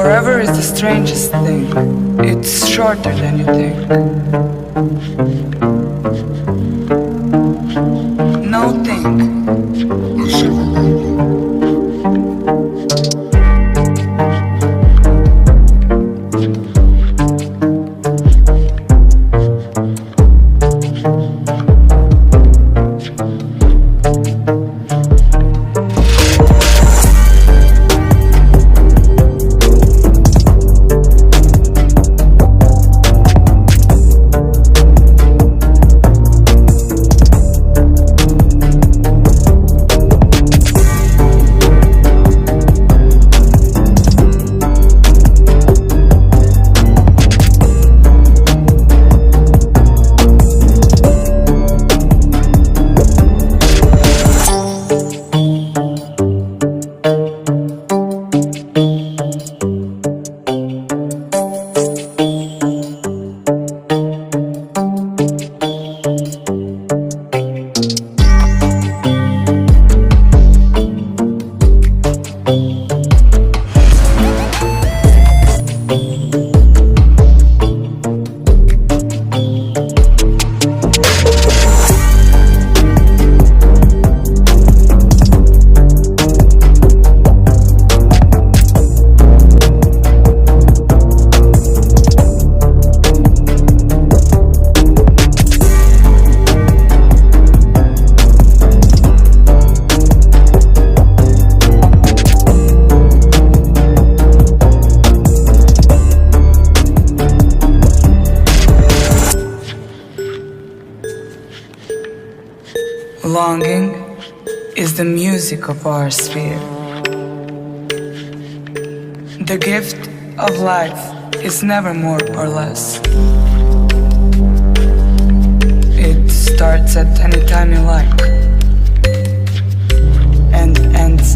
Forever is the strangest thing. It's shorter than you think. No think. Longing is the music of our sphere. The gift of life is never more or less. It starts at any time you like and ends